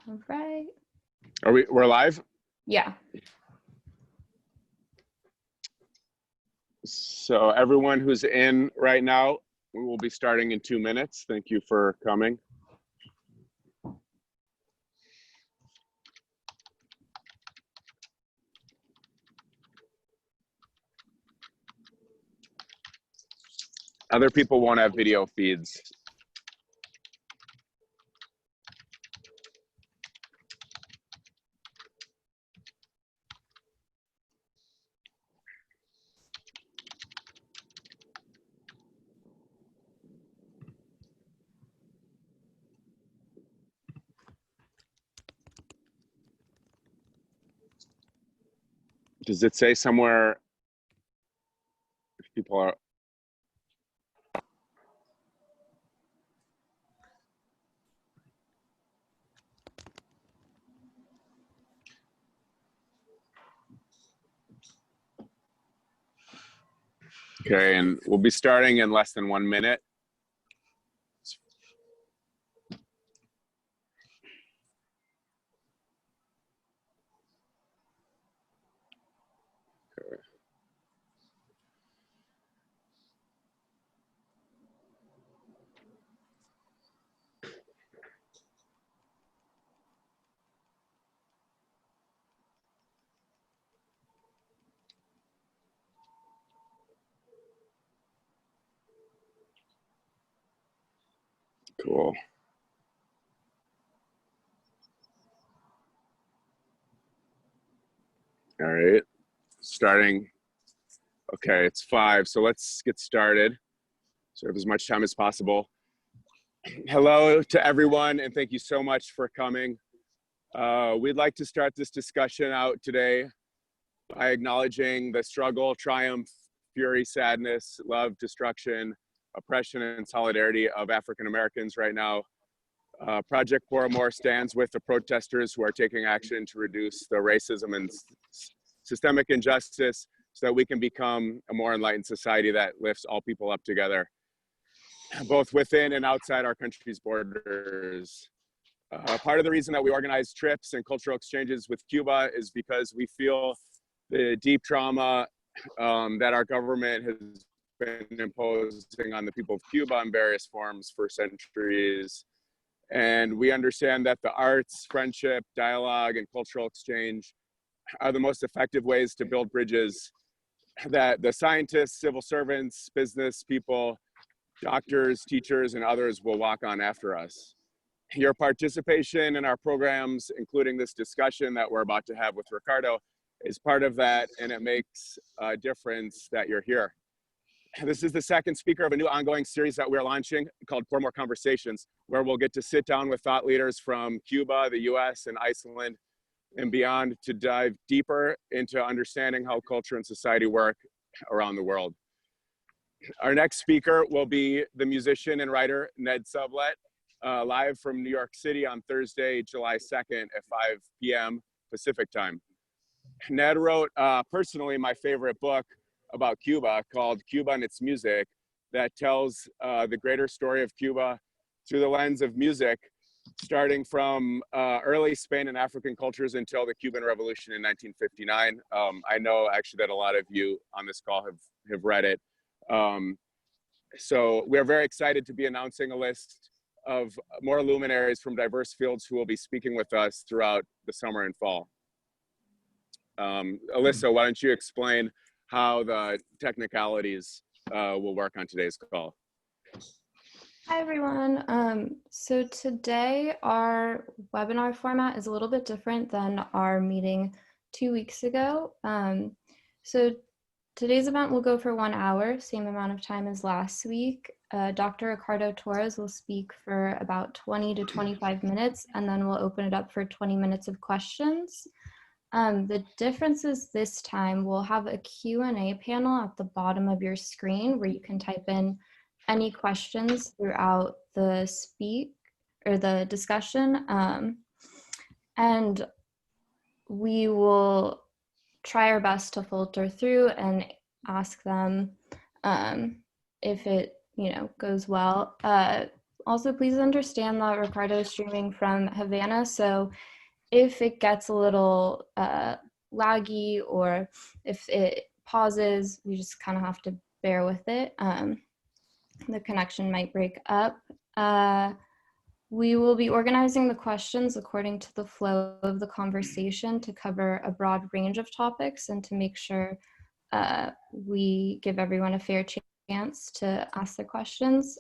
All right. We're live? Yeah. So everyone who's in right now, we will be starting in 2 minutes. Thank you for coming. Other people won't have video feeds. Does it say somewhere if people are? Okay, and we'll be starting in less than 1 minute. Cool. All right, starting. Okay, it's 5, so let's get started. So have as much time as possible. Hello to everyone, and thank you so much for coming. We'd like to start this discussion out today by acknowledging the struggle, triumph, fury, sadness, love, destruction, oppression, and solidarity of African Americans right now. Project Por Amor stands with the protesters who are taking action to reduce the racism and systemic injustice so that we can become a more enlightened society that lifts all people up together, both within and outside our country's borders. Part of the reason that we organize trips and cultural exchanges with Cuba is because we feel the deep trauma that our government has been imposing on the people of Cuba in various forms for centuries. And we understand that the arts, friendship, dialogue, and cultural exchange are the most effective ways to build bridges that the scientists, civil servants, business people, doctors, teachers, and others will walk on after us. Your participation in our programs, including this discussion that we're about to have with Ricardo, is part of that, and it makes a difference that you're here. This is the second speaker of a new ongoing series that we're launching called Pour More Conversations, where we'll get to sit down with thought leaders from Cuba, the US, and Iceland, and beyond to dive deeper into understanding how culture and society work around the world. Our next speaker will be the musician and writer Ned Sublet, live from New York City on Thursday, July 2nd at 5 p.m. Pacific time. Ned wrote personally my favorite book about Cuba called Cuba and Its Music that tells the greater story of Cuba through the lens of music, starting from early Spain and African cultures until the Cuban Revolution in 1959. I know actually that a lot of you on this call have read it. So we're very excited to be announcing a list of more luminaries from diverse fields who will be speaking with us throughout the summer and fall. Alyssa, why don't you explain how the technicalities will work on today's call? Hi, everyone. So today our webinar format is a little bit different than our meeting 2 weeks ago. So today's event will go for 1 hour, same amount of time as last week. Dr. Ricardo Torres will speak for about 20 to 25 minutes, and then we'll open it up for 20 minutes of questions. The difference is this time we'll have a Q&A panel at the bottom of your screen where you can type in any questions throughout the discussion. And we will try our best to filter through and ask them if it goes well. Also, please understand that Ricardo is streaming from Havana, so if it gets a little laggy or if it pauses, we just kind of have to bear with it. The connection might break up. We will be organizing the questions according to the flow of the conversation to cover a broad range of topics and to make sure we give everyone a fair chance to ask their questions.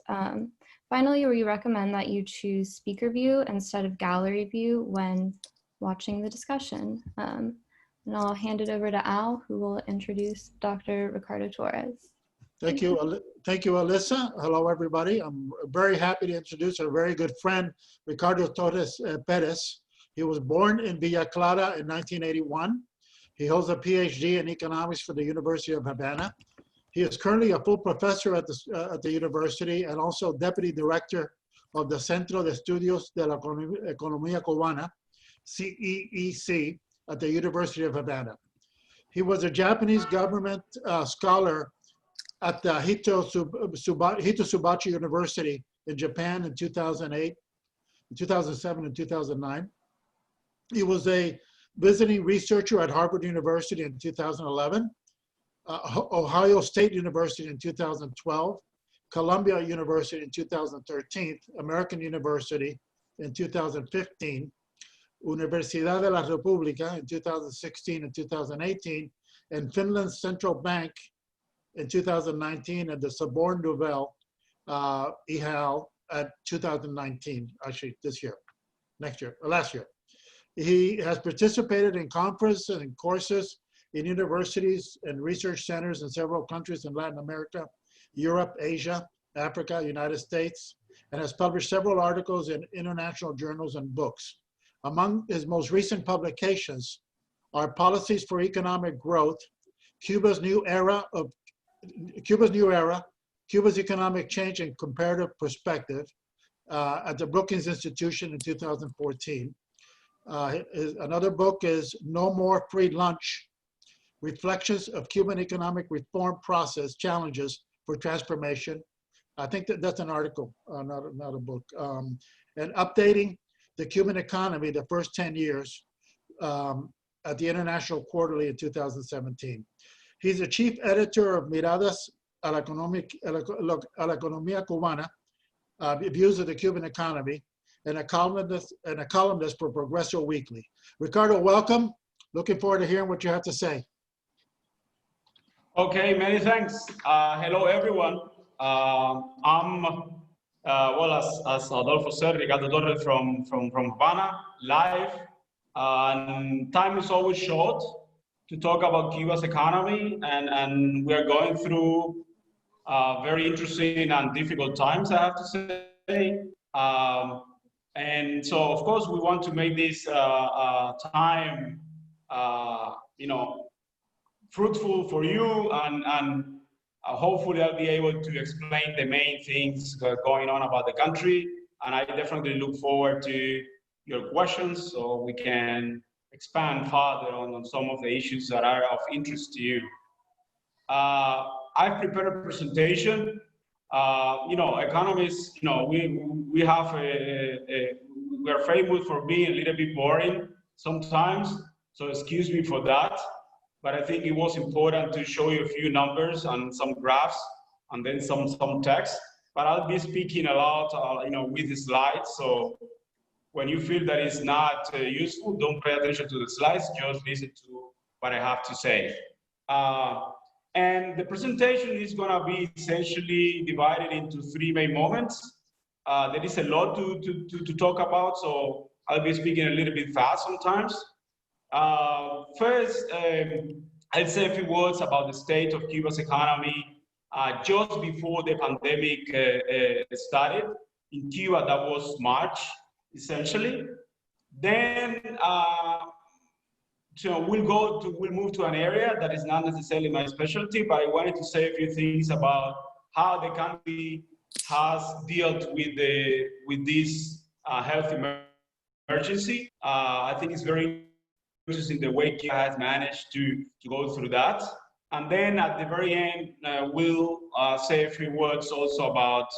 Finally, we recommend that you choose speaker view instead of gallery view when watching the discussion. And I'll hand it over to Al, who will introduce Dr. Ricardo Torres. Thank you, Alyssa. Hello, everybody. I'm very happy to introduce our very good friend, Ricardo Torres Perez. He was born in Villa Clara in 1981. He holds a Ph.D. in economics from the University of Havana. He is currently a full professor at the university and also deputy director of the Centro de Estudios de la Economía Cubana, CEEC, at the University of Havana. He was a Japanese government scholar at the Hitotsubachi University in Japan in 2008, 2007, and 2009. He was a visiting researcher at Harvard University in 2011, Ohio State University in 2012, Columbia University in 2013, American University in 2015, Universidad de La República in 2016 and 2018, and Finland's Central Bank in 2019, and the Sorbonne Nouvelle IHEAL at 2019, actually last year. He has participated in conferences and courses in universities and research centers in several countries in Latin America, Europe, Asia, Africa, United States, and has published several articles in international journals and books. Among his most recent publications are Policies for Economic Growth, Cuba's Economic Change and Comparative Perspective at the Brookings Institution in 2014. Another book is No More Free Lunch, Reflections of Cuban Economic Reform Process Challenges for Transformation. I think that's an article, not a book. And Updating the Cuban Economy, the First 10 Years at the International Quarterly in 2017. He's the chief editor of Miradas a la Economía Cubana, Views of the Cuban Economy, and a columnist for Progreso Weekly. Ricardo, welcome. Looking forward to hearing what you have to say. Okay, many thanks. Hello, everyone. I'm, as Adolfo said, Ricardo Torres from Havana, live. And time is always short to talk about Cuba's economy, and we are going through very interesting and difficult times, I have to say. And so, of course, we want to make this time, fruitful for you, and hopefully I'll be able to explain the main things going on about the country. And I definitely look forward to your questions so we can expand further on some of the issues that are of interest to you. I've prepared a presentation. Economists, we have we are famous for being a little bit boring sometimes, so excuse me for that. But I think it was important to show you a few numbers and some graphs and then some text. But I'll be speaking a lot, with the slides. So when you feel that it's not useful, don't pay attention to the slides, just listen to what I have to say. And the presentation is gonna be essentially divided into three main moments. There is a lot to talk about, so I'll be speaking a little bit fast sometimes. First, I'll say a few words about the state of Cuba's economy just before the pandemic started. In Cuba, that was March, essentially. Then, so we'll move to an area that is not necessarily my specialty, but I wanted to say a few things about how the country has dealt with this health emergency. I think it's very interesting the way Cuba has managed to go through that. And then at the very end, we'll say a few words also about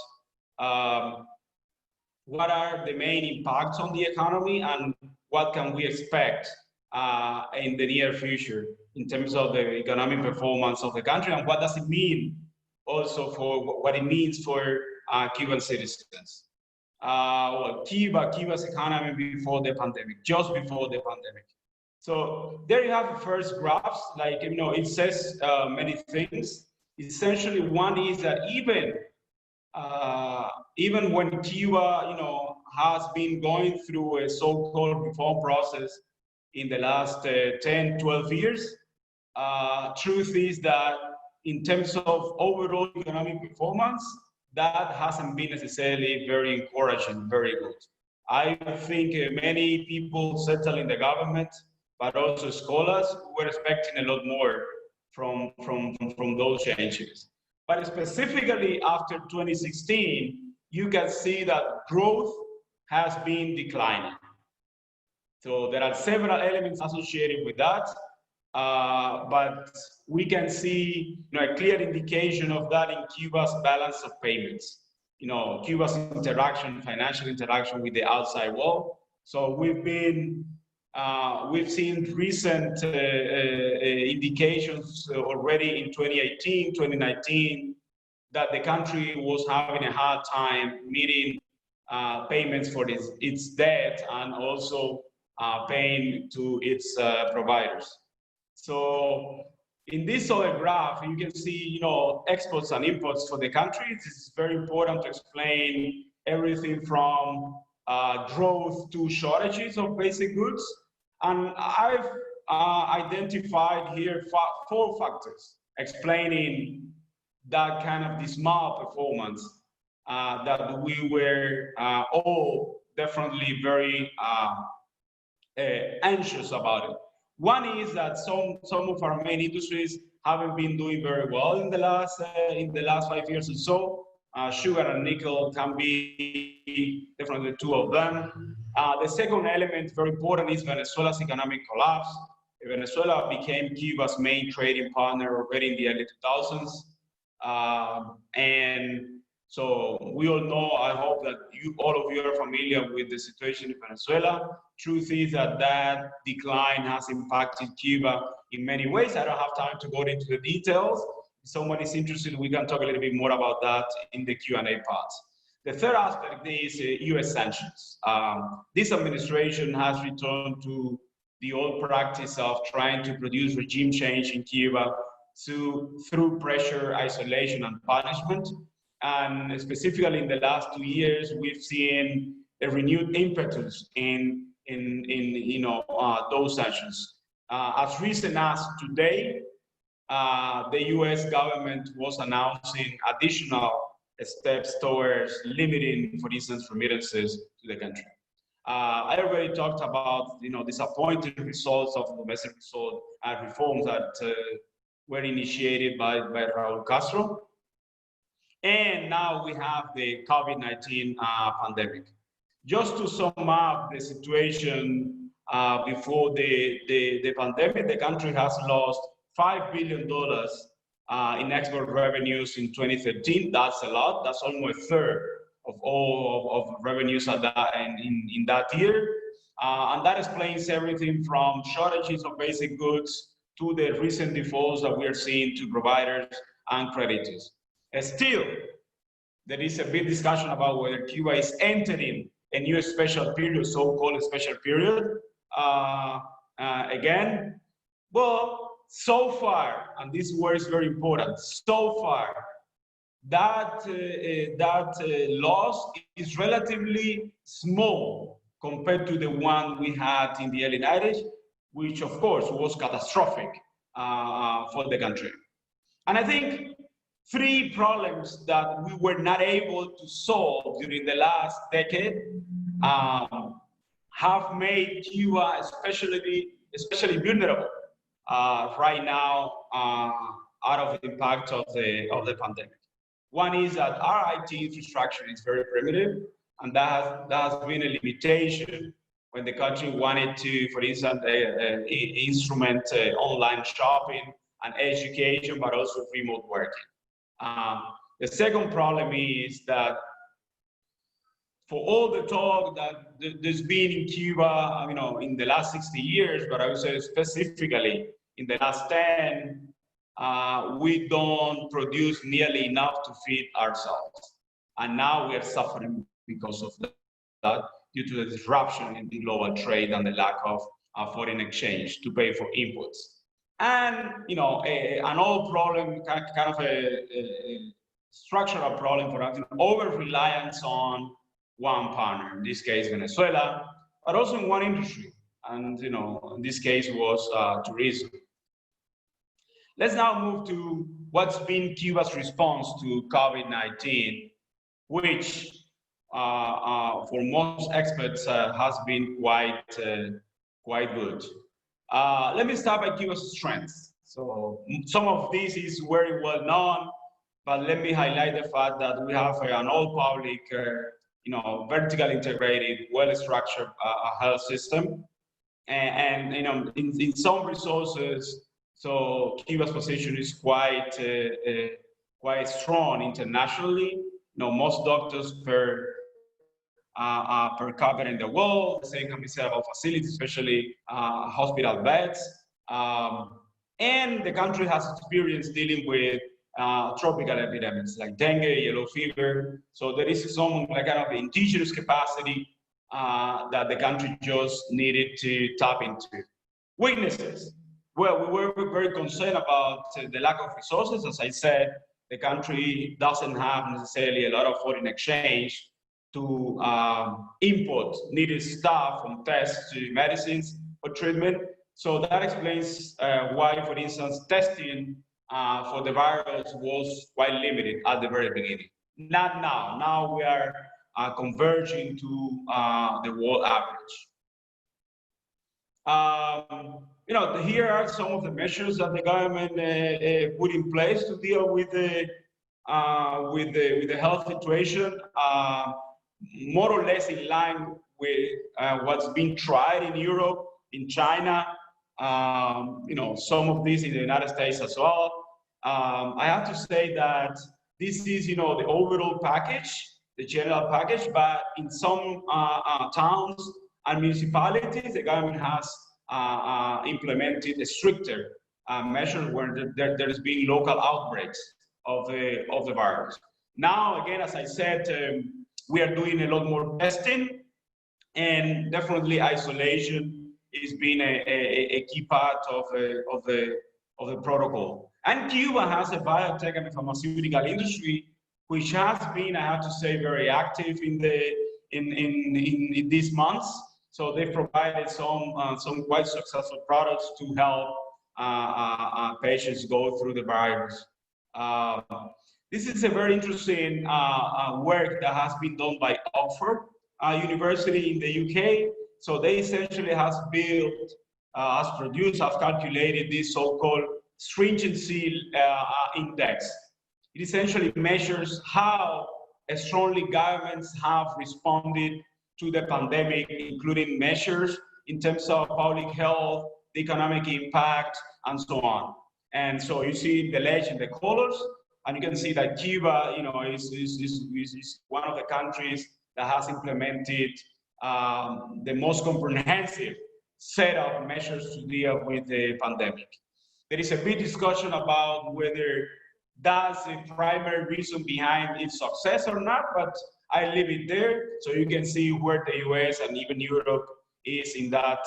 what are the main impacts on the economy and what can we expect in the near future in terms of the economic performance of the country, and what does it mean also for what it means for Cuban citizens. Well, Cuba's economy before the pandemic, just before the pandemic. So there you have the first graphs, like, you know, it says many things. Essentially, one is that even when Cuba, you know, has been going through a so-called reform process in the last 10, 12 years, truth is that in terms of overall economic performance, that hasn't been necessarily very encouraging, very good. I think many people settle in the government, but also scholars were expecting a lot more from those changes. But specifically after 2016, you can see that growth has been declining. So there are several elements associated with that, but we can see, you know, a clear indication of that in Cuba's balance of payments. You know, Cuba's financial interaction with the outside world. So we've seen recent indications already in 2018, 2019, that the country was having a hard time meeting payments for its debt and also paying to its providers. So in this other graph, you can see, you know, exports and imports for the country. This is very important to explain everything from growth to shortages of basic goods. And I've identified here 4 factors explaining that kind of dismal performance that we were all definitely very anxious about it. One is that some of our main industries haven't been doing very well in the last 5 years or so. Sugar and nickel can be definitely 2 of them. The second element, very important, is Venezuela's economic collapse. Venezuela became Cuba's main trading partner already in the early 2000s. And so we all know, I hope that all of you are familiar with the situation in Venezuela. Truth is that decline has impacted Cuba in many ways. I don't have time to go into the details. If someone is interested, we can talk a little bit more about that in the Q&A part. The third aspect is US sanctions. This administration has returned to the old practice of trying to produce regime change in Cuba through pressure, isolation, and punishment. And specifically in the last 2 years, we've seen a renewed impetus in those sanctions. As recent as today, the US government was announcing additional steps towards limiting, for instance, remittances to the country. I already talked about, disappointing results of domestic result reforms that were initiated by Raul Castro. And now we have the COVID-19 pandemic. Just to sum up the situation before the pandemic, the country has lost $5 billion in export revenues in 2013. That's a lot. That's almost a third of all of revenues in that year. And that explains everything from shortages of basic goods to the recent defaults that we are seeing to providers and creditors. Still, there is a big discussion about whether Cuba is entering a new special period, so-called special period. Again, well, so far, and this word is very important, so far, that loss is relatively small compared to the one we had in the early 90s, which of course was catastrophic for the country. And I think 3 problems that we were not able to solve during the last decade have made Cuba especially vulnerable right now out of the impact of the pandemic. One is that our IT infrastructure is very primitive, and that has been a limitation when the country wanted to, for instance, instrument online shopping and education, but also remote working. The second problem is that for all the talk that there's been in Cuba, you know, in the last 60 years, but I would say specifically in the last 10, we don't produce nearly enough to feed ourselves. And now we are suffering because of that due to the disruption in the global trade and the lack of foreign exchange to pay for inputs. And, you know, an old problem, kind of a structural problem for us, over-reliance on one partner, in this case, Venezuela, but also in one industry. And, you know, in this case was tourism. Let's now move to what's been Cuba's response to COVID-19, which for most experts has been quite good. Let me start by Cuba's strengths. So some of this is very well known, but let me highlight the fact that we have an all-public, you know, vertically integrated, well-structured health system, and you know, in some resources. So Cuba's position is quite strong internationally. You know, most doctors per capita in the world. The same can be said about facilities, especially hospital beds. And the country has experience dealing with tropical epidemics like dengue, yellow fever. So there is some like kind of indigenous capacity that the country just needed to tap into. Weaknesses. Well, we were very concerned about the lack of resources. As I said, the country doesn't have necessarily a lot of foreign exchange to import needed stuff from tests to medicines or treatment. So that explains why, for instance, testing for the virus was quite limited at the very beginning. Not now. Now we are converging to the world average. You know, here are some of the measures that the government put in place to deal with the health situation, more or less in line with what's been tried in Europe, in China, you know, some of this in the United States as well. I have to say that this is, you know, the overall package, the general package, but in some towns and municipalities, the government has implemented a stricter measures where there's been local outbreaks of the virus. Now, again, as I said, we are doing a lot more testing, and definitely isolation is being a key part of the protocol. And Cuba has a biotech and a pharmaceutical industry which has been, I have to say, very active in these months. So they've provided some quite successful products to help patients go through the virus. This is a very interesting work that has been done by Oxford University in the UK. So they essentially has calculated this so-called stringency index. It essentially measures how strongly governments have responded to the pandemic, including measures in terms of public health, the economic impact, and so on. And so you see the legend, the colors, and you can see that Cuba, you know, is one of the countries that has implemented the most comprehensive set of measures to deal with the pandemic. There is a big discussion about whether that's the primary reason behind its success or not, but I leave it there so you can see where the US and even Europe is in that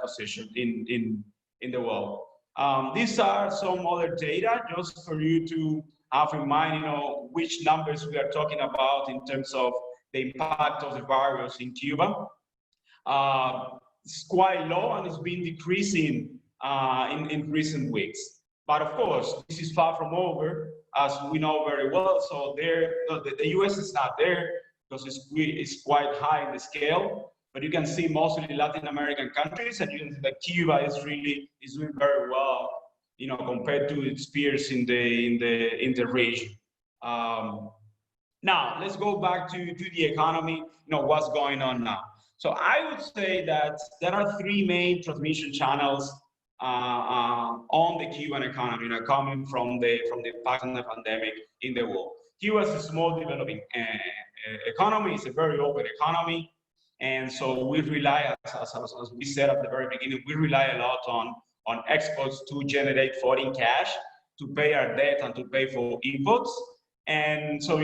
position in the world. These are some other data just for you to have in mind, you know, which numbers we are talking about in terms of the impact of the virus in Cuba. It's quite low and it's been decreasing in recent weeks. But of course, this is far from over, as we know very well. So the US is not there because it's quite high in the scale. But you can see mostly Latin American countries, and you can see that Cuba is doing very well, you know, compared to its peers in the region. Now let's go back to the economy. You know, what's going on now? So I would say that there are three main transmission channels on the Cuban economy, you know, coming from the impact of the pandemic in the world. Cuba is a small developing economy. It's a very open economy. And so we rely, as we said at the very beginning, we rely a lot on exports to generate foreign cash, to pay our debt and to pay for imports. And so,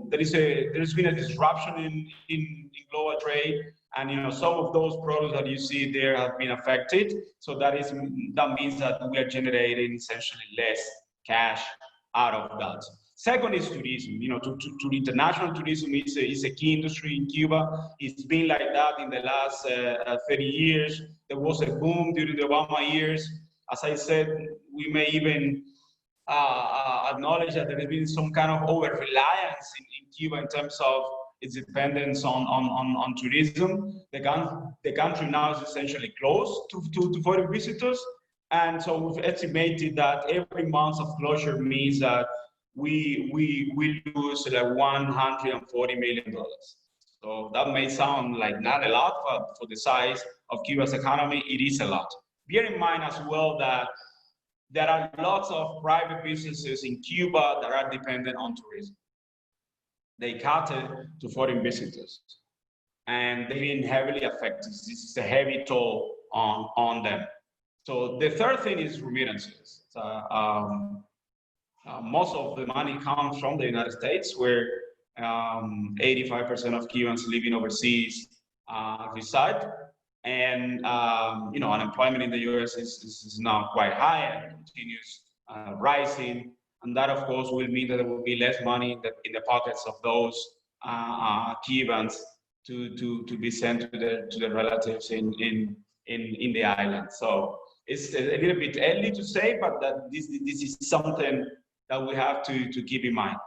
there's been a disruption in global trade, and some of those products that you see there have been affected. So that means that we are generating essentially less cash out of that. Second is tourism. To international tourism is a key industry in Cuba. It's been like that in the last 30 years. There was a boom during the Obama years. As I said, we may even acknowledge that there has been some kind of over-reliance in Cuba in terms of its dependence on tourism. The country now is essentially closed to foreign visitors. And so we've estimated that every month of closure means that we lose like $140 million. So that may sound like not a lot, but for the size of Cuba's economy, it is a lot. Bear in mind as well that there are lots of private businesses in Cuba that are dependent on tourism. They cater to foreign visitors, and they've been heavily affected. This is a heavy toll on them. So the third thing is remittances. Most of the money comes from the United States, where 85% of Cubans living overseas reside. And unemployment in the US is now quite high and continues rising. And that, of course, will mean that there will be less money in the pockets of those Cubans to be sent to their relatives in the island. So it's a little bit early to say, but that this is something that we have to keep in mind.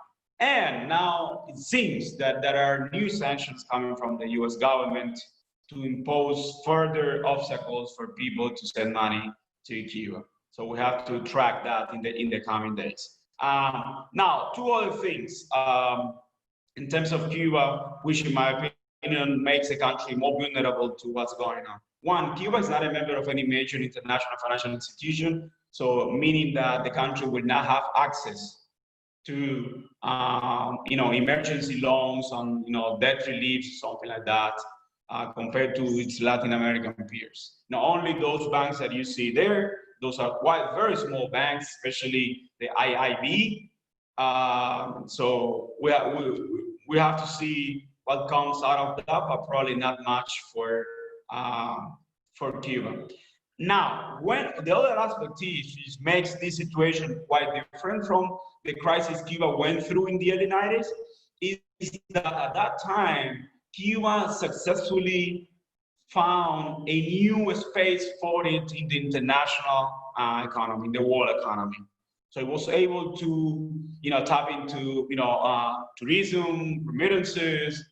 And now it seems that there are new sanctions coming from the US government to impose further obstacles for people to send money to Cuba. So we have to track that in the coming days. Now, two other things in terms of Cuba, which in my opinion makes the country more vulnerable to what's going on. One, Cuba is not a member of any major international financial institution, so meaning that the country will not have access to emergency loans and debt relief, something like that, compared to its Latin American peers. Now, only those banks that you see there, those are very small banks, especially the IIB. So we have to see what comes out of that, but probably not much for Cuba. Now, when the other aspect is makes this situation quite different from the crisis Cuba went through in the early 90s, is that at that time, Cuba successfully found a new space for it in the international economy, in the world economy. So it was able to, tap into, tourism, remittances,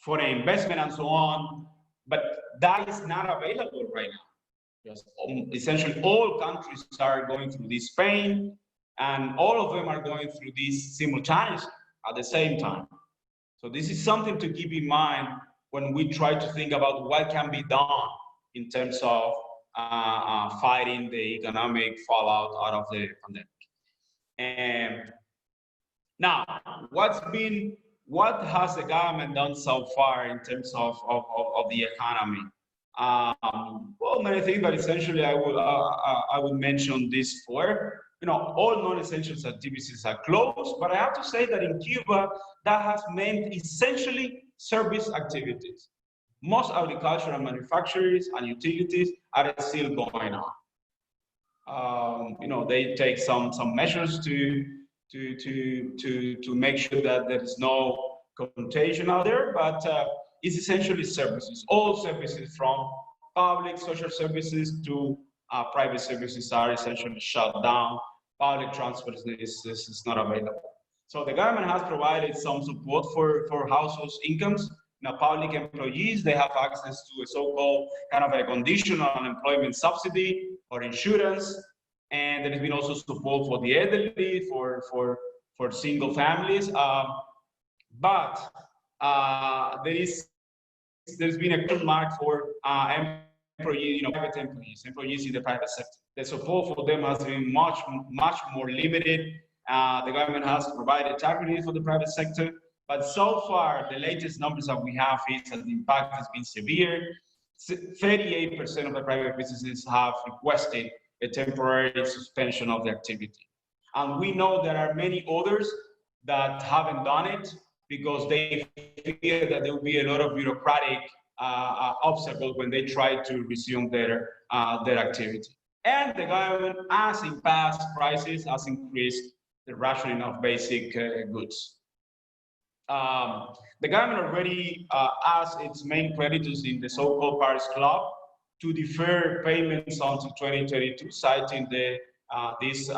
foreign investment, and so on. But that is not available right now. Because essentially all countries are going through this pain, and all of them are going through this simultaneously at the same time. So this is something to keep in mind when we try to think about what can be done in terms of fighting the economic fallout out of the pandemic. And now, what has the government done so far in terms of the economy? Well, many things, but essentially I would mention this four. All non-essential activities are closed, but I have to say that in Cuba, that has meant essentially service activities. Most agricultural manufacturers and utilities are still going on. They take some measures to make sure that there is no contagion out there, but it's essentially services. All services from public social services to private services are essentially shut down. Public transport is not available. So the government has provided some support for households' incomes. Now, public employees, they have access to a so-called kind of a conditional unemployment subsidy or insurance. And there has been also support for the elderly, for single families. But there's been a question mark for employees, private employees in the private sector. The support for them has been much more limited, The government has provided tax relief for the private sector, but so far, the latest numbers that we have is that the impact has been severe. 38% of the private businesses have requested a temporary suspension of the activity. And we know there are many others that haven't done it because they fear that there will be a lot of bureaucratic obstacles when they try to resume their activity. And the government, as in past crises, has increased the rationing of basic goods. The government already asked its main creditors in the so-called Paris Club to defer payments until 2032, citing this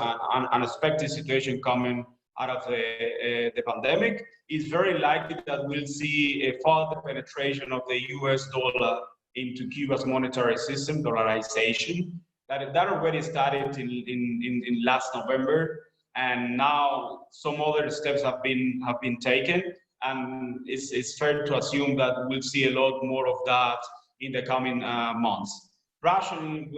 unexpected situation coming out of the pandemic. It's very likely that we'll see a further penetration of the US dollar into Cuba's monetary system, dollarization. That already started in last November, and now some other steps have been taken, and it's fair to assume that we'll see a lot more of that in the coming months. Rationing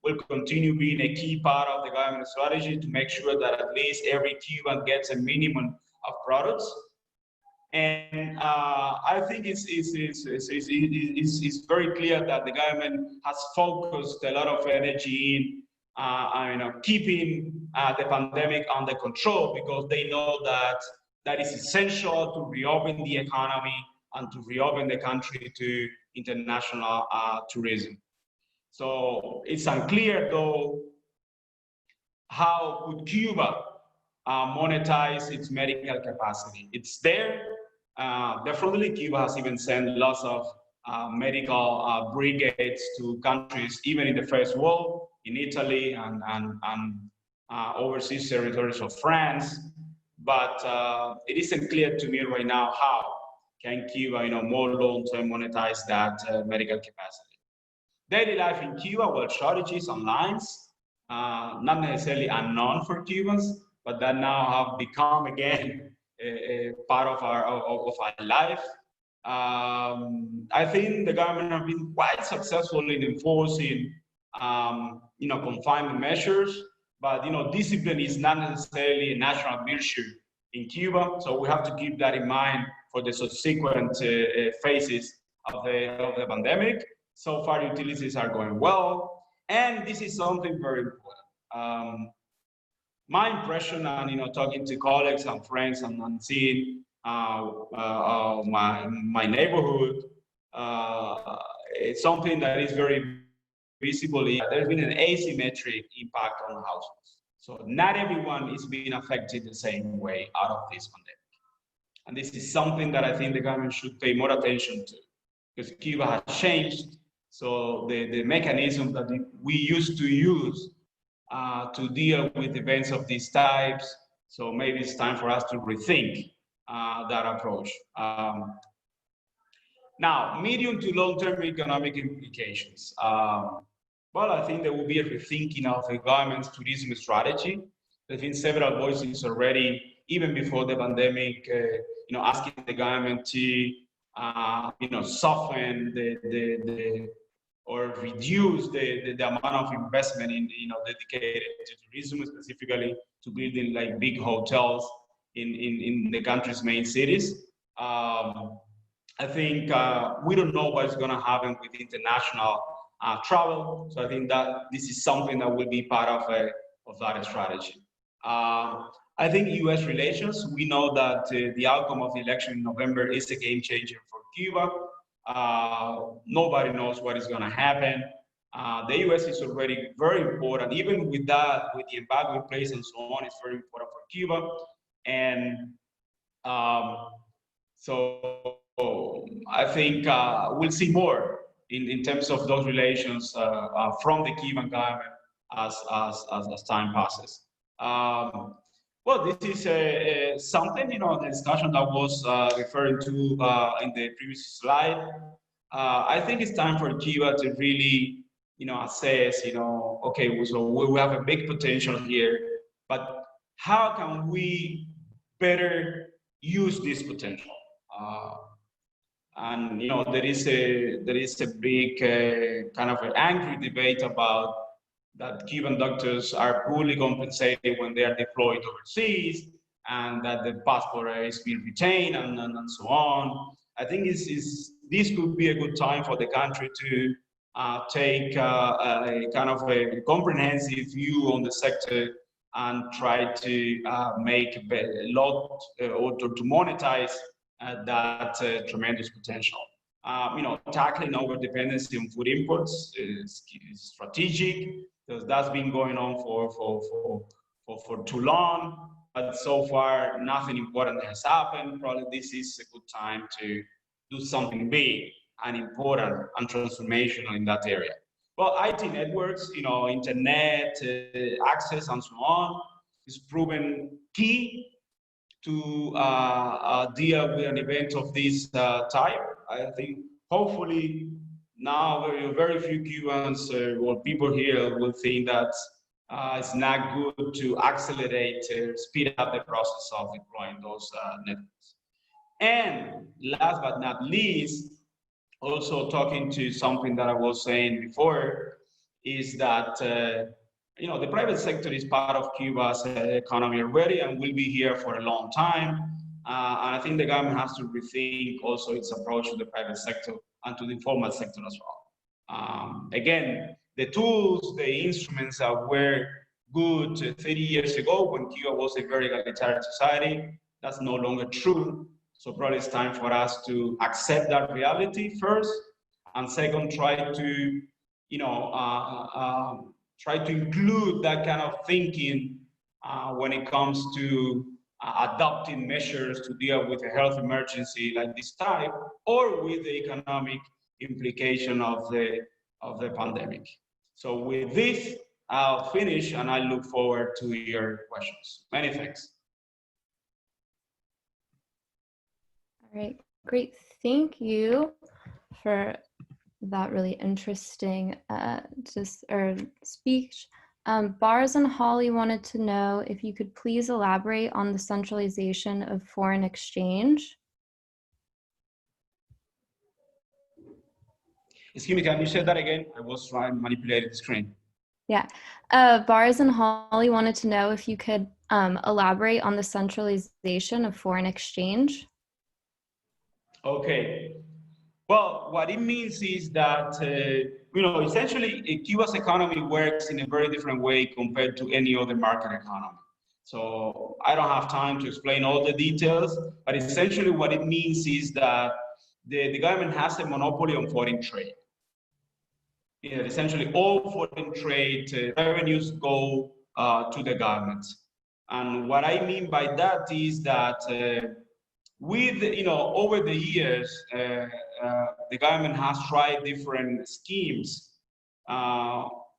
will continue being a key part of the government strategy to make sure that at least every Cuban gets a minimum of products. And I think it's very clear that the government has focused a lot of energy in keeping the pandemic under control, because they know that is essential to reopen the economy and to reopen the country to international tourism. So it's unclear, though, how could Cuba monetize its medical capacity. It's there. Definitely, Cuba has even sent lots of medical brigades to countries, even in the first world, in Italy and overseas territories of France. But it isn't clear to me right now how can Cuba, more long-term monetize that medical capacity. Daily life in Cuba, well, shortages on lines, not necessarily unknown for Cubans, but that now have become again a part of our life. I think the government have been quite successful in enforcing, confinement measures, but discipline is not necessarily a national virtue in Cuba, so we have to keep that in mind for the subsequent phases of the pandemic. So far, utilities are going well, and this is something very important. My impression, and talking to colleagues and friends and seeing my neighborhood, it's something that is very visible. There's been an asymmetric impact on households. So not everyone is being affected the same way out of this pandemic. And this is something that I think the government should pay more attention to, because Cuba has changed. So the mechanism that we used to use to deal with events of these types, so maybe it's time for us to rethink that approach. Now, medium to long-term economic implications. Well, I think there will be a rethinking of the government's tourism strategy. There's been several voices already, even before the pandemic, asking the government to, soften or reduce the amount of investment in, dedicated to tourism, specifically to building like big hotels in the country's main cities. I think we don't know what's going to happen with international travel. So I think that this is something that will be part of that strategy. I think U.S. relations, we know that the outcome of the election in November is a game changer for Cuba. Nobody knows what is going to happen. The U.S. is already very important. Even with that, with the embargo in place and so on, it's very important for Cuba. And so I think we'll see more in terms of those relations from the Cuban government as time passes. Well, this is something, the discussion that was referring to in the previous slide. I think it's time for Cuba to really, assess, okay, so we have a big potential here, but how can we better use this potential? And there is a big kind of an angry debate about that Cuban doctors are fully compensated when they are deployed overseas, and that the passport is being retained, and so on. I think this could be a good time for the country to take a kind of a comprehensive view on the sector and try to make a lot or to monetize that tremendous potential. Tackling our dependency on food imports is strategic, because that's been going on for too long. But so far, nothing important has happened. Probably this is a good time to do something big and important and transformational in that area. Well, IT networks, internet access and so on is proven key to deal with an event of this type. I think hopefully now very few Cubans or people here will think that it's not good to accelerate, speed up the process of deploying those networks. And last but not least, also talking to something that I was saying before, is that the private sector is part of Cuba's economy already and will be here for a long time. And I think the government has to rethink also its approach to the private sector and to the informal sector as well. Again, the tools, the instruments that were good 30 years ago when Cuba was a very egalitarian society, that's no longer true. So probably it's time for us to accept that reality first, and second, try to include that kind of thinking when it comes to adopting measures to deal with a health emergency like this type, or with the economic implication of the pandemic. So with this, I'll finish, and I look forward to your questions. Many thanks. All right, great. Thank you for that really interesting speech. Bars and Holly wanted to know if you could please elaborate on the centralization of foreign exchange. Excuse me, can you say that again? I was trying to manipulate the screen. Yeah, Bars and Holly wanted to know if you could elaborate on the centralization of foreign exchange. Okay. Well, what it means is that, essentially Cuba's economy works in a very different way compared to any other market economy. So I don't have time to explain all the details, but essentially what it means is that the government has a monopoly on foreign trade. Essentially all foreign trade revenues go to the government. And what I mean by that is that over the years, the government has tried different schemes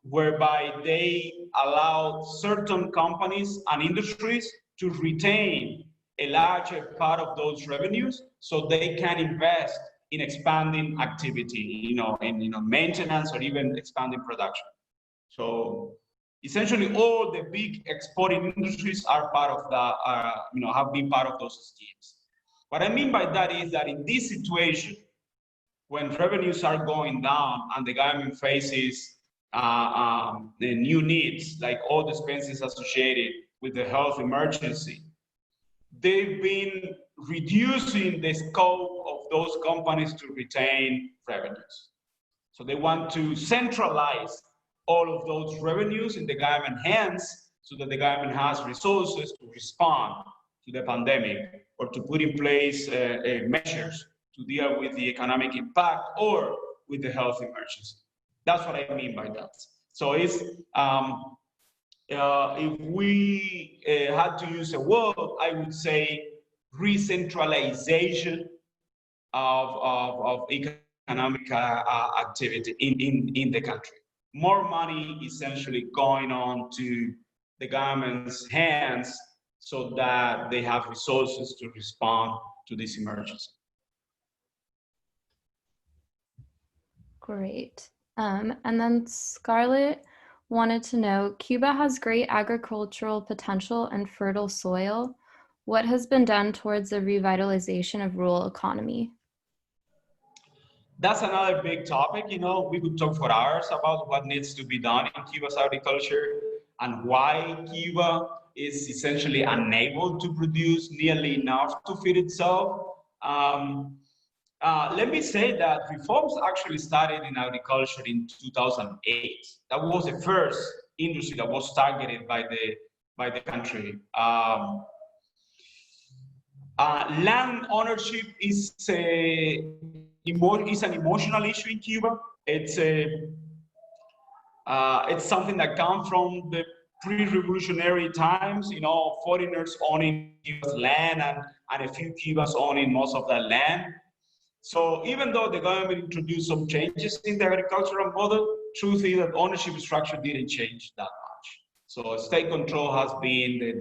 whereby they allow certain companies and industries to retain a larger part of those revenues so they can invest in expanding activity, in maintenance or even expanding production. So essentially all the big exporting industries are part of that, have been part of those schemes. What I mean by that is that in this situation, when revenues are going down and the government faces the new needs, like all the expenses associated with the health emergency, they've been reducing the scope of those companies to retain revenues. So they want to centralize all of those revenues in the government hands so that the government has resources to respond to the pandemic or to put in place measures to deal with the economic impact or with the health emergency. That's what I mean by that. So it's, if we had to use a word, I would say re-centralization of economic activity in the country. More money essentially going on to the government's hands so that they have resources to respond to this emergency. Great. And then Scarlett wanted to know, Cuba has great agricultural potential and fertile soil. What has been done towards the revitalization of rural economy? That's another big topic. You know, we could talk for hours about what needs to be done in Cuba's agriculture and why Cuba is essentially unable to produce nearly enough to feed itself. Let me say that reforms actually started in agriculture in 2008. That was the first industry that was targeted by the country. Land ownership is an emotional issue in Cuba. It's something that comes from the pre-revolutionary times, you know, foreigners owning Cuba's land and a few Cubans owning most of that land. So even though the government introduced some changes in the agricultural model, truth is that ownership structure didn't change that much. So state control has been the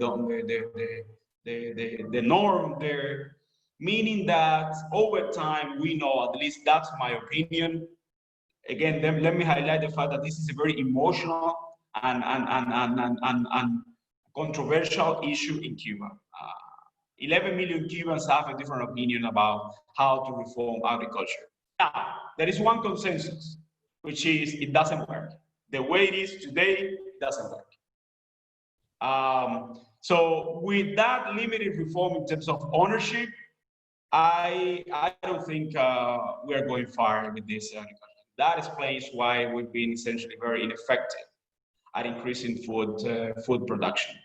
norm there, meaning that over time, we know, at least that's my opinion. Again, let me highlight the fact that this is a very emotional and controversial issue in Cuba. 11 million Cubans have a different opinion about how to reform agriculture. Now, there is one consensus, which is it doesn't work. The way it is today, it doesn't work. So with that limited reform in terms of ownership, I don't think we are going far with this agriculture. That explains why we've been essentially very ineffective at increasing food production.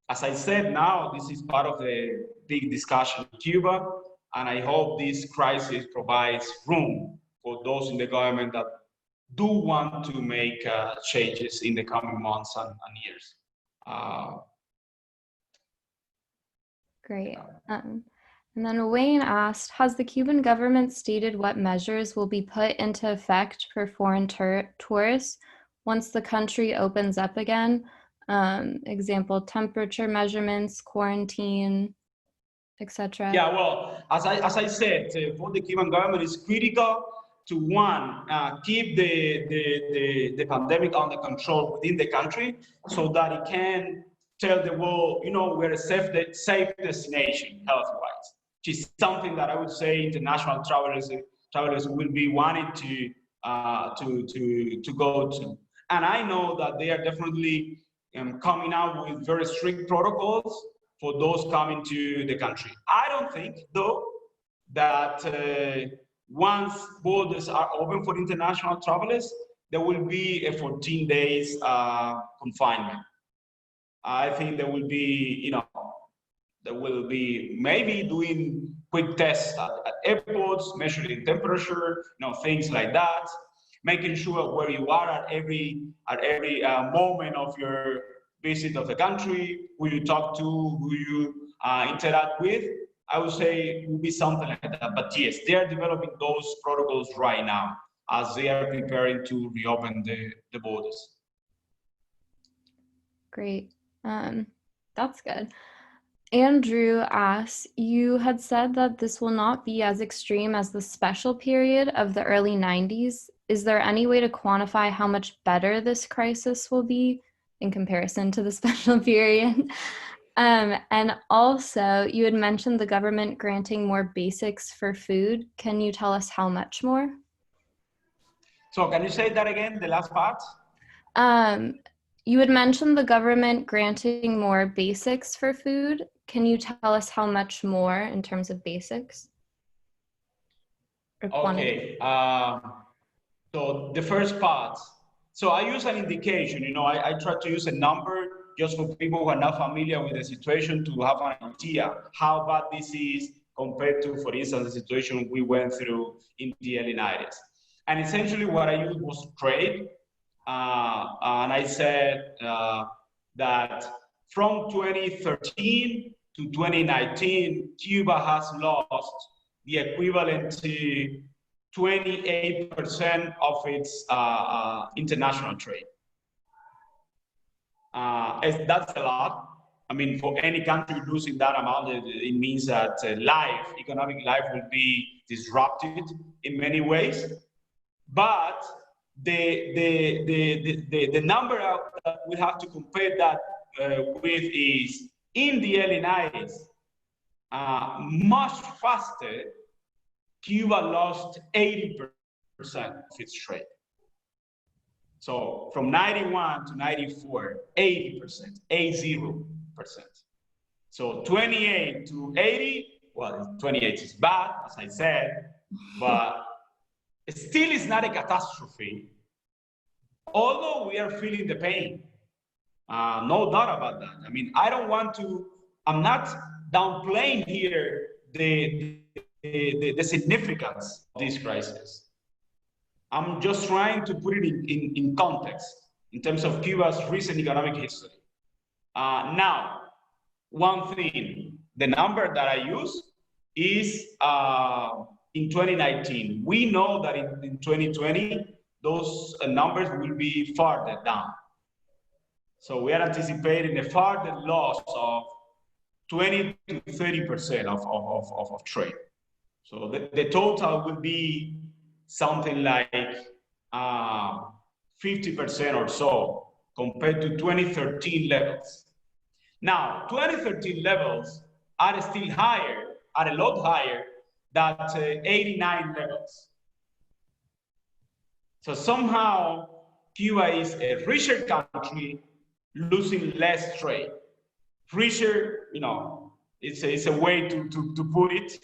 As I said, now this is part of the big discussion in Cuba, and I hope this crisis provides room for those in the government that do want to make changes in the coming months and years. Great. And then Wayne asked, has the Cuban government stated what measures will be put into effect for foreign tourists once the country opens up again? Example, temperature measurements, quarantine, etc. Yeah, well, as I said, for the Cuban government, it's critical to one, keep the pandemic under control within the country so that it can tell the world, you know, we're a safe destination health-wise, which is something that I would say international travelers will be wanting to go to. And I know that they are definitely coming out with very strict protocols for those coming to the country. I don't think, though, that once borders are open for international travelers, there will be a 14 days confinement. I think there will be, you know, there will be maybe doing quick tests at airports, measuring temperature, you know, things like that, making sure where you are at every moment of your visit of the country, who you talk to, who you interact with. I would say it will be something like that. But yes, they are developing those protocols right now as they are preparing to reopen the borders. Great. That's good. Andrew asks, you had said that this will not be as extreme as the special period of the early 90s. Is there any way to quantify how much better this crisis will be in comparison to the special period? And also, you had mentioned the government granting more basics for food. Can you tell us how much more? So can you say that again, the last part? You had mentioned the government granting more basics for food. Can you tell us how much more in terms of basics? Okay, so the first part. So I use an indication, you know, I try to use a number just for people who are not familiar with the situation to have an idea how bad this is compared to, for instance, the situation we went through in the early 90s. And essentially what I used was trade. And I said that from 2013 to 2019, Cuba has lost the equivalent to 28% of its international trade. That's a lot. I mean, for any country losing that amount, it means that economic life will be disrupted in many ways. But the number that we have to compare that with is in the early 90s, much faster Cuba lost 80% of its trade. So from 91 to 94, 80%, 80%. So 28 to 80, well, 28 is bad, as I said, but it still is not a catastrophe, although we are feeling the pain. No doubt about that. I mean, I'm not downplaying here the significance of this crisis. I'm just trying to put it in context in terms of Cuba's recent economic history. Now, one thing, the number that I use is in 2019. We know that in 2020, those numbers will be farther down. So we are anticipating a further loss of 20 to 30% of trade. So the total will be something like 50% or so compared to 2013 levels. Now, 2013 levels are still higher, are a lot higher than 89 levels. So somehow Cuba is a richer country losing less trade. Richer, you know, it's a way to put it.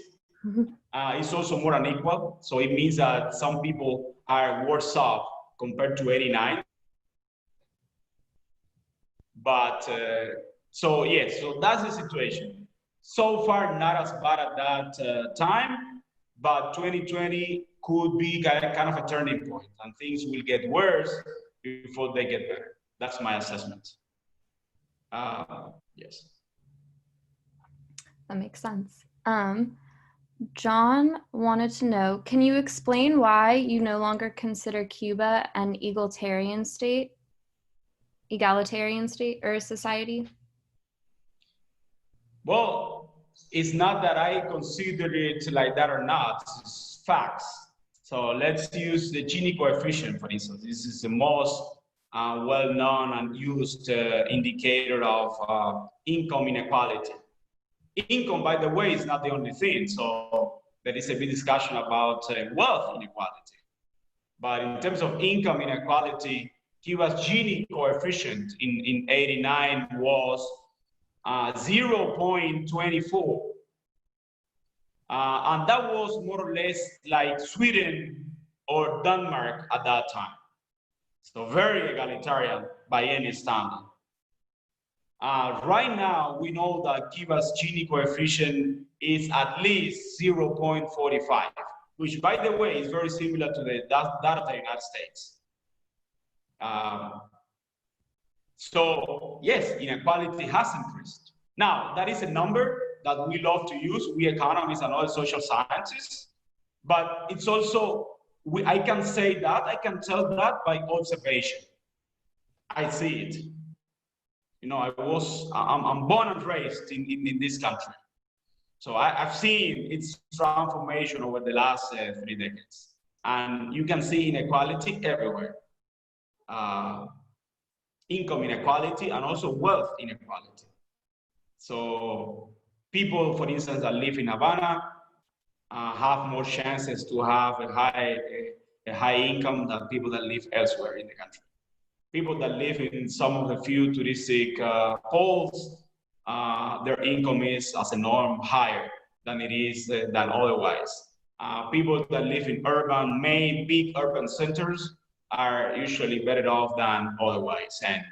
It's also more unequal. So it means that some people are worse off compared to 89. But so yes, so that's the situation. So far, not as bad at that time, but 2020 could be kind of a turning point, and things will get worse before they get better. That's my assessment. Yes. That makes sense. John wanted to know, can you explain why you no longer consider Cuba an egalitarian state or society? Well, it's not that I consider it like that or not, it's facts. So let's use the Gini coefficient, for instance. This is the most well-known and used indicator of income inequality. Income, by the way, is not the only thing. So there is a big discussion about wealth inequality. But in terms of income inequality, Cuba's Gini coefficient in 89 was 0.24. And that was more or less like Sweden or Denmark at that time. So very egalitarian by any standard. Right now, we know that Cuba's Gini coefficient is at least 0.45, which, by the way, is very similar to the data of the United States. So yes, inequality has increased. Now, that is a number that we love to use, we economists and all social scientists, but it's also, I can say that, I can tell that by observation. I see it. You know, I'm born and raised in this country. So I've seen its transformation over the last 3 decades. And you can see inequality everywhere. Income inequality and also wealth inequality. So people, for instance, that live in Havana have more chances to have a high income than people that live elsewhere in the country. People that live in some of the few touristic poles, their income is as a norm higher than it is than otherwise. People that live in main big urban centers are usually better off than otherwise. And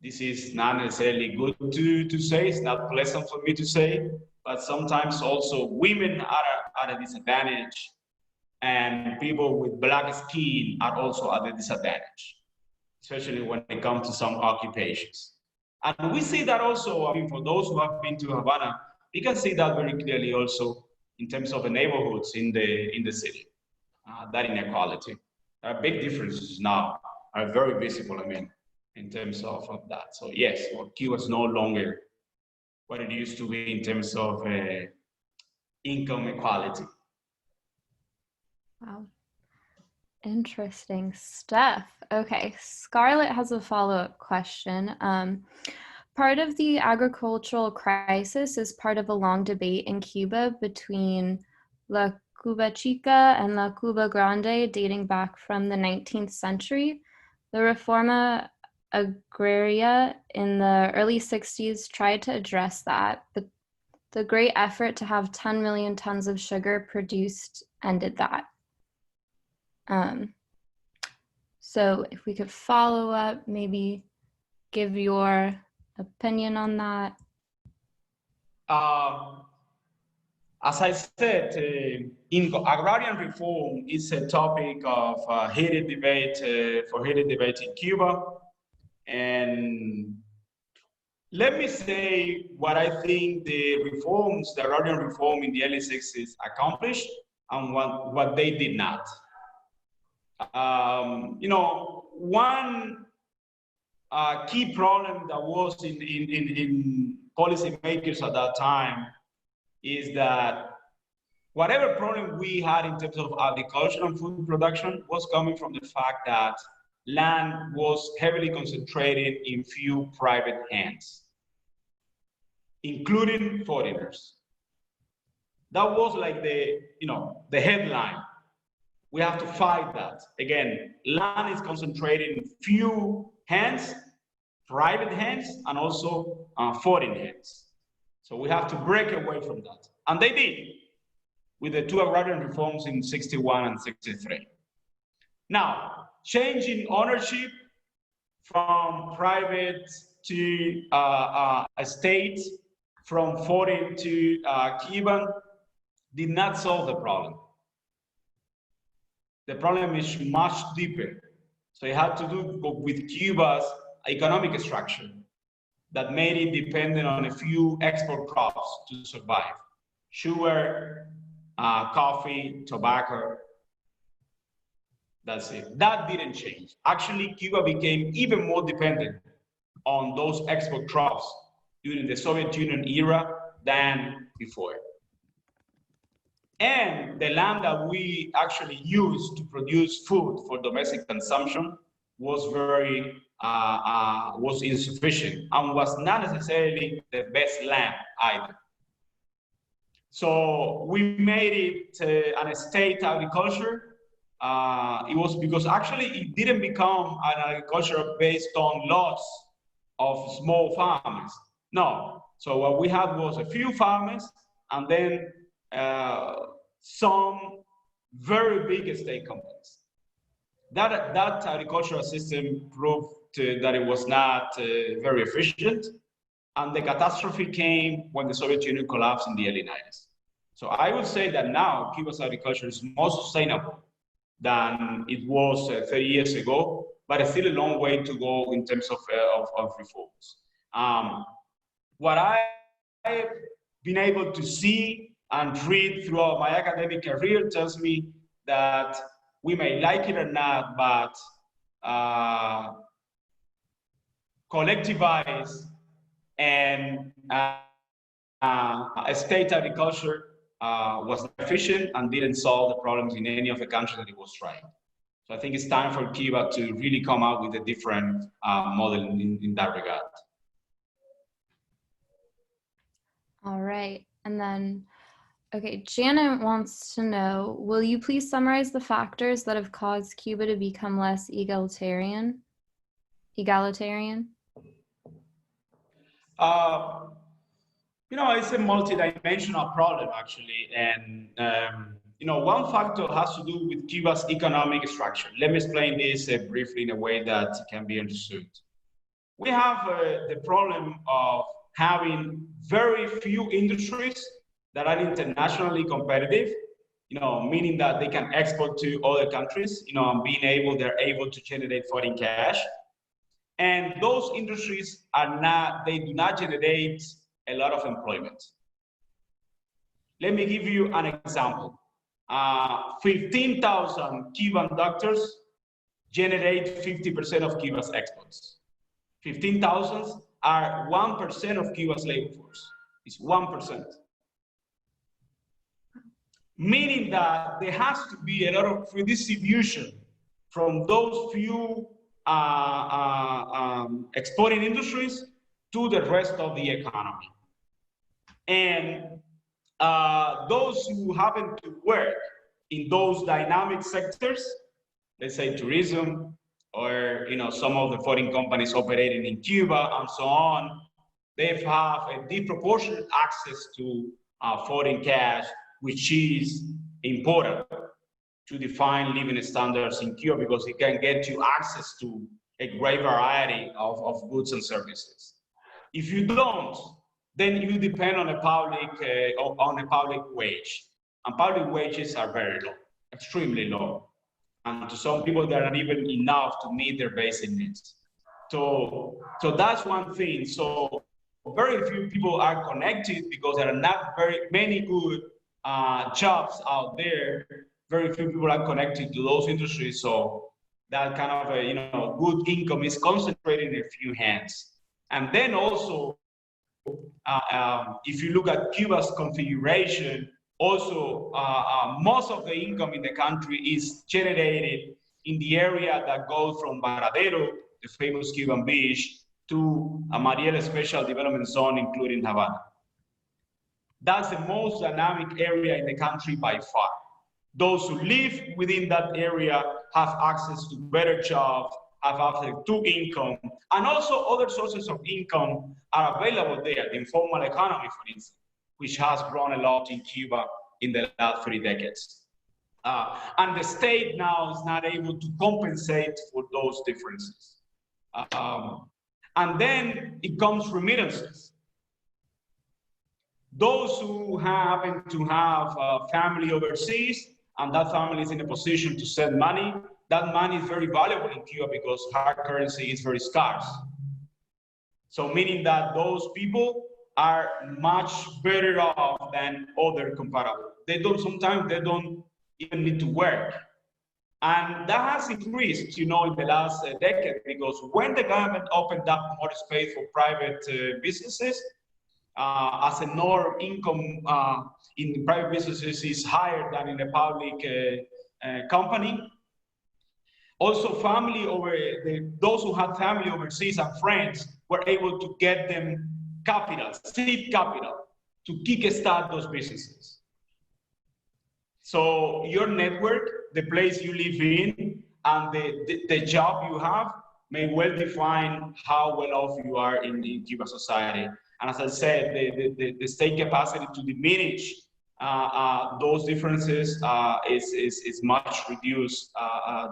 this is not necessarily good to say, it's not pleasant for me to say, but sometimes also women are at a disadvantage and people with black skin are also at a disadvantage, especially when it comes to some occupations. And we see that also, I mean, for those who have been to Havana, you can see that very clearly also in terms of the neighborhoods in the city, that inequality. There are big differences now, are very visible, I mean, in terms of that. So yes, well, Cuba is no longer what it used to be in terms of income equality. Wow. Interesting stuff. Okay, Scarlett has a follow-up question. Part of the agricultural crisis is part of a long debate in Cuba between La Cuba Chica and La Cuba Grande dating back from the 19th century. The Reforma Agraria in the early 60s tried to address that, but the great effort to have 10 million tons of sugar produced ended that. So if we could follow up, maybe give your opinion on that. As I said, agrarian reform is a topic of heated debate in Cuba. And let me say what I think the agrarian reform in the early 60s accomplished and what they did not. One key problem that was in policymakers at that time is that whatever problem we had in terms of agriculture and food production was coming from the fact that land was heavily concentrated in few private hands, including foreigners. That was like the headline. We have to fight that. Again, land is concentrated in few hands, private hands, and also foreign hands. So we have to break away from that. And they did with the two agrarian reforms in 61 and 63. Now, changing ownership from private to state, from foreign to Cuban, did not solve the problem. The problem is much deeper. So it had to do with Cuba's economic structure that made it dependent on a few export crops to survive. Sugar, coffee, tobacco. That's it. That didn't change. Actually, Cuba became even more dependent on those export crops during the Soviet Union era than before. And the land that we actually used to produce food for domestic consumption was was insufficient and was not necessarily the best land either. So we made it an state agriculture. It was because actually it didn't become an agriculture based on lots of small farmers. No, so what we had was a few farmers and then some very big estate companies. That agricultural system proved that it was not very efficient, and the catastrophe came when the Soviet Union collapsed in the early 90s. So I would say that now Cuba's agriculture is more sustainable than it was 30 years ago, but it's still a long way to go in terms of reforms. What I've been able to see and read throughout my academic career tells me that we may like it or not, but collectivize and state agriculture was efficient and didn't solve the problems in any of the countries that it was trying. So I think it's time for Cuba to really come out with a different model in that regard. All right, and then, okay, Janet wants to know, will you please summarize the factors that have caused Cuba to become less egalitarian? It's a multidimensional problem actually, and one factor has to do with Cuba's economic structure. Let me explain this briefly in a way that can be understood. We have the problem of having very few industries that are internationally competitive, meaning that they can export to other countries, and they're able to generate foreign cash. And those industries they do not generate a lot of employment. Let me give you an example. 15,000 Cuban doctors generate 50% of Cuba's exports. 15,000 are 1% of Cuba's labor force. It's 1%. Meaning that there has to be a lot of redistribution from those few exporting industries to the rest of the economy. And those who happen to work in those dynamic sectors, let's say tourism, or some of the foreign companies operating in Cuba and so on, they have a disproportionate access to foreign cash, which is important to define living standards in Cuba, because it can get you access to a great variety of goods and services. If you don't, then you depend on a public wage, and public wages are very low, extremely low, and to some people they're not even enough to meet their basic needs. So that's one thing. So very few people are connected because there are not very many good jobs out there. Very few people are connected to those industries. So that kind of a good income is concentrated in a few hands. And then also, if you look at Cuba's configuration, also most of the income in the country is generated in the area that goes from Varadero, the famous Cuban beach, to a Mariel Special Development Zone, including Havana. That's the most dynamic area in the country by far. Those who live within that area have access to better jobs, have access to income, and also other sources of income are available there. The informal economy, for instance, which has grown a lot in Cuba in the last 3 decades. And the state now is not able to compensate for those differences. And then it comes remittances. Those who happen to have a family overseas, and that family is in a position to send money, that money is very valuable in Cuba because hard currency is very scarce. So meaning that those people are much better off than other comparable. Sometimes they don't even need to work. And that has increased, in the last decade, because when the government opened up more space for private businesses, as a norm, income in private businesses is higher than in a public company. Also, those who had family overseas and friends were able to get them seed capital, to kickstart those businesses. So your network, the place you live in, and the job you have may well define how well off you are in Cuban society. And as I said, the state capacity to diminish those differences is much reduced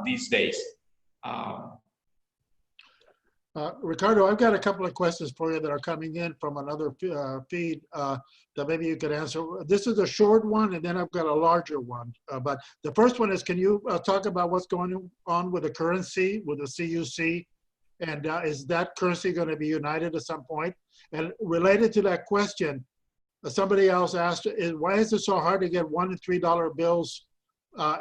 these days. Ricardo, I've got a couple of questions for you that are coming in from another feed that maybe you could answer. This is a short one, and then I've got a larger one. But the first one is, can you talk about what's going on with the currency, with the CEEC? And is that currency going to be united at some point? And related to that question, somebody else asked, why is it so hard to get $1 and $3 bills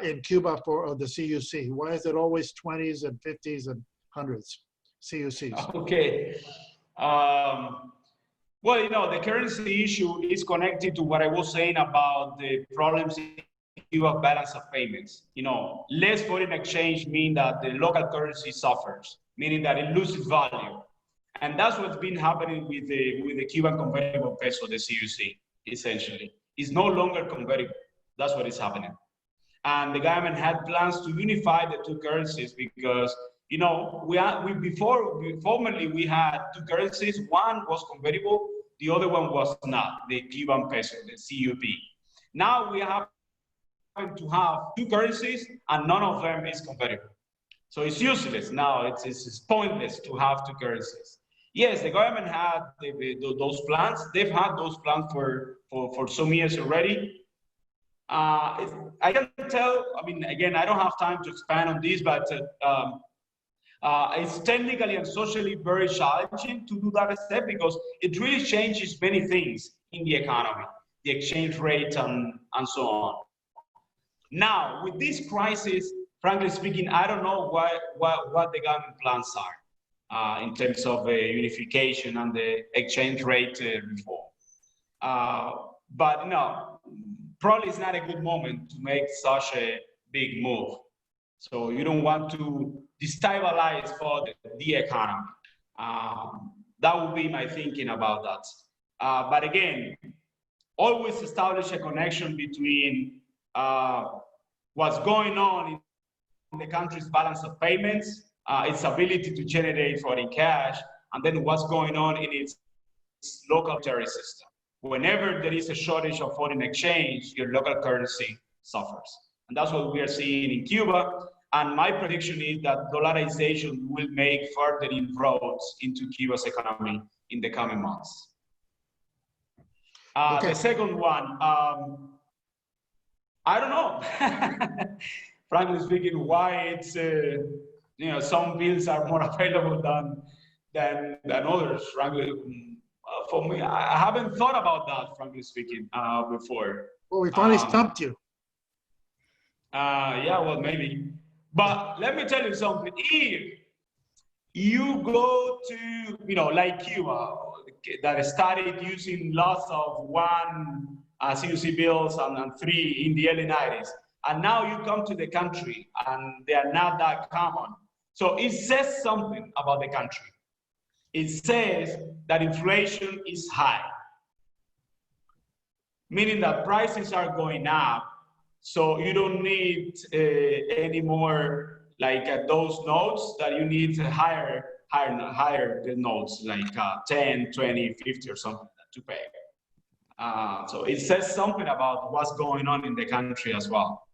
in Cuba for the CEEC? Why is it always 20s and 50s and 100s? CEECs. Okay. Well, the currency issue is connected to what I was saying about the problems in Cuba balance of payments. Less foreign exchange means that the local currency suffers, meaning that it loses value. And that's what's been happening with the Cuban convertible peso, the CEEC, essentially. It's no longer convertible. That's what is happening. And the government had plans to unify the two currencies because formerly we had two currencies. One was convertible, the other one was not, the Cuban peso, the CUP. Now we have to have two currencies and none of them is convertible. So it's useless now, it's pointless to have two currencies. Yes, the government had those plans. They've had those plans for some years already. I can tell, again, I don't have time to expand on this, but it's technically and socially very challenging to do that step because it really changes many things in the economy, the exchange rate and so on. Now, with this crisis, frankly speaking, I don't know what the government plans are in terms of unification and the exchange rate reform. But no, probably it's not a good moment to make such a big move. So you don't want to destabilize for the economy. That would be my thinking about that. But again, always establish a connection between what's going on in the country's balance of payments, its ability to generate foreign cash, and then what's going on in its local monetary system. Whenever there is a shortage of foreign exchange, your local currency suffers. And that's what we are seeing in Cuba. And my prediction is that dollarization will make further inroads into Cuba's economy in the coming months. Okay. The second one, I don't know. Frankly speaking, why it's, some bills are more available than others, frankly. For me, I haven't thought about that, frankly speaking, before. Well, we finally stumped you. Yeah, well, maybe. But let me tell you something. If you go to, like Cuba, that started using lots of one CUC bills and three in the early 90s, and now you come to the country and they are not that common. So it says something about the country. It says that inflation is high, meaning that prices are going up. So you don't need any more like those notes, that you need higher notes, like 10, 20, 50 or something to pay. So it says something about what's going on in the country as well.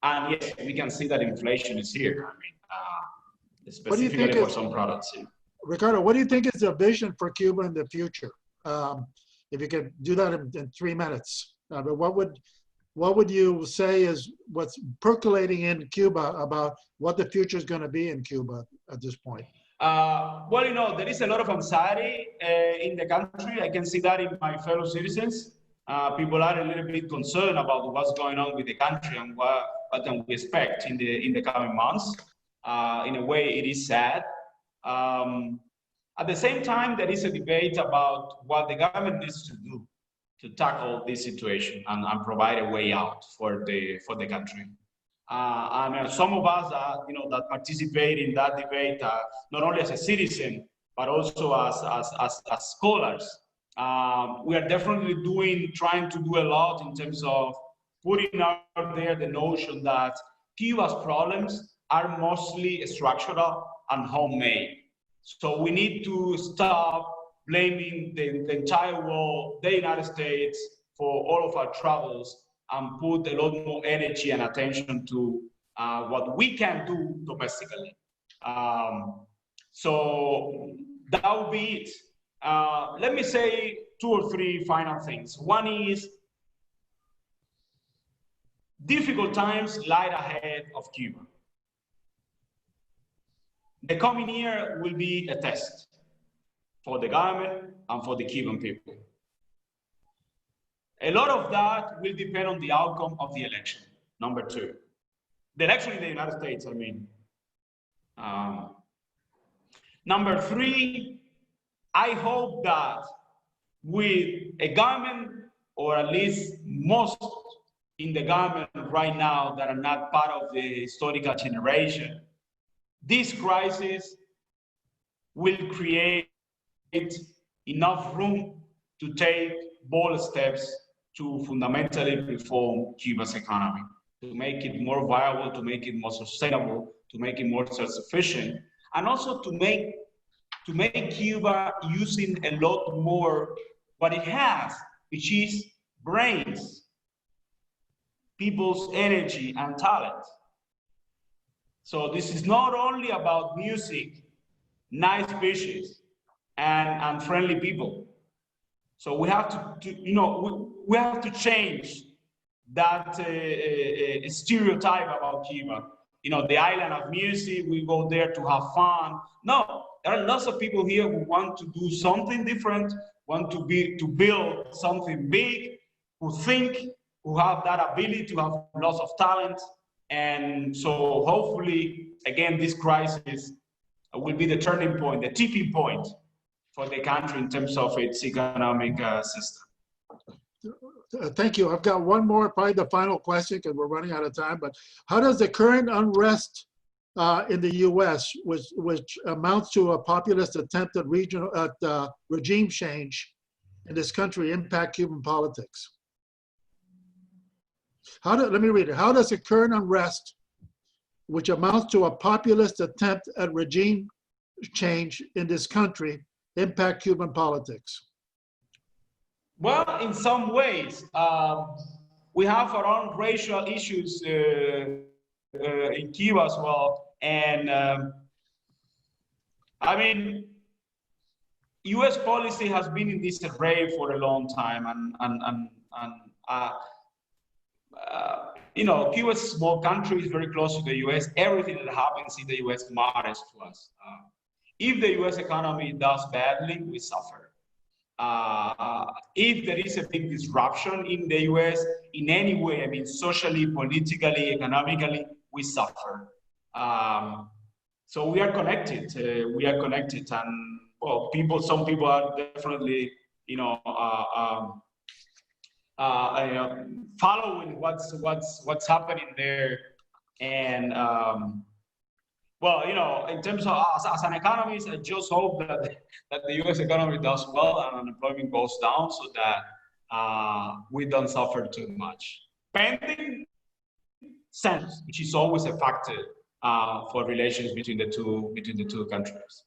And yes, we can see that inflation is here. I mean, specifically for some products. Yeah. Ricardo, what do you think is the vision for Cuba in the future? If you could do that in 3 minutes, but what would you say is what's percolating in Cuba about what the future is going to be in Cuba at this point? Well, there is a lot of anxiety in the country. I can see that in my fellow citizens. People are a little bit concerned about what's going on with the country and what can we expect in the coming months. In a way, it is sad. At the same time, there is a debate about what the government needs to do to tackle this situation and provide a way out for the country. And some of us that participate in that debate, not only as a citizen, but also as scholars, we are definitely trying to do a lot in terms of putting out there the notion that Cuba's problems are mostly structural and homemade. So we need to stop blaming the entire world, the United States, for all of our troubles, and put a lot more energy and attention to what we can do domestically. So that would be it. Let me say 2 or 3 final things. One is difficult times lie ahead of Cuba. The coming year will be a test for the government and for the Cuban people. A lot of that will depend on the outcome of the election, number 2. The election in the United States, I mean. Number 3, I hope that with a government, or at least most in the government right now that are not part of the historical generation, this crisis will create enough room to take bold steps to fundamentally reform Cuba's economy, to make it more viable, to make it more sustainable, to make it more self-sufficient, and also to make Cuba using a lot more what it has, which is brains, people's energy and talent. So this is not only about music, nice beaches, and friendly people. So we have we have to change that stereotype about Cuba. The island of music, we go there to have fun. No, there are lots of people here who want to do something different, want to build something big, who think, who have that ability to have lots of talent. And so hopefully, again, this crisis will be the turning point, the tipping point for the country in terms of its economic system. Thank you. I've got one more, probably the final question because we're running out of time, but how does the current unrest in the US, which amounts to a populist attempt at regime change in this country, impact Cuban politics? Let me read it. How does the current unrest, which amounts to a populist attempt at regime change in this country, impact Cuban politics? Well, in some ways, we have our own racial issues in Cuba as well. And I mean, U.S. policy has been in disarray for a long time, you know, Cuba is a small country, it's very close to the U.S. Everything that happens in the U.S. matters to us. If the U.S. economy does badly, we suffer. If there is a big disruption in the U.S. in any way, I mean, socially, politically, economically, we suffer. So we are connected. And well, some people are definitely, you know, following what's happening there. And well, you know, in terms of as an economist, I just hope that the U.S. economy does well and unemployment goes down, so that we don't suffer too much. Pending sanctions, which is always a factor for relations between the two countries.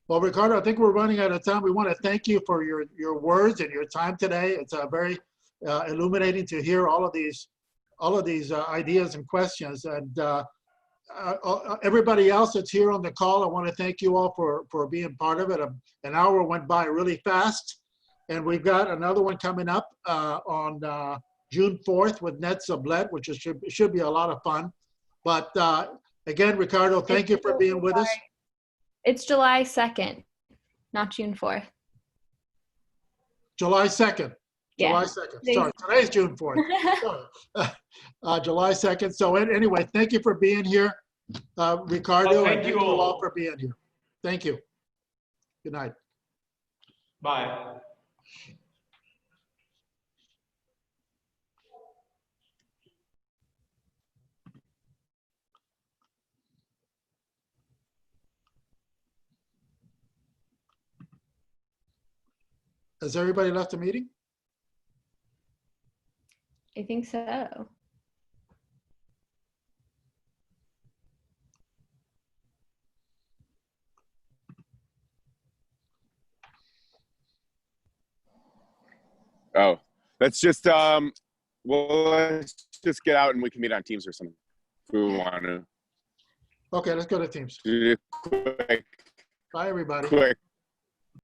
Well, Ricardo, I think we're running out of time. We want to thank you for your words and your time today. It's very illuminating to hear all of these ideas and questions. And everybody else that's here on the call, I want to thank you all for being part of it. An hour went by really fast, and we've got another one coming up on June 4th with Ned Sublette, which should be a lot of fun. But again, Ricardo, thank you for being with us. It's July 2nd, not June 4th. July 2nd. Yeah. July 2nd. Sorry, today's June 4th. July 2nd. So anyway, thank you for being here, Ricardo. Thank you all for being here. Thank you. Good night. Bye. Has everybody left the meeting? I think so. Oh, let's just let's just get out and we can meet on Teams or something if we want to. Okay, let's go to Teams. Quick. Bye, everybody. Quick.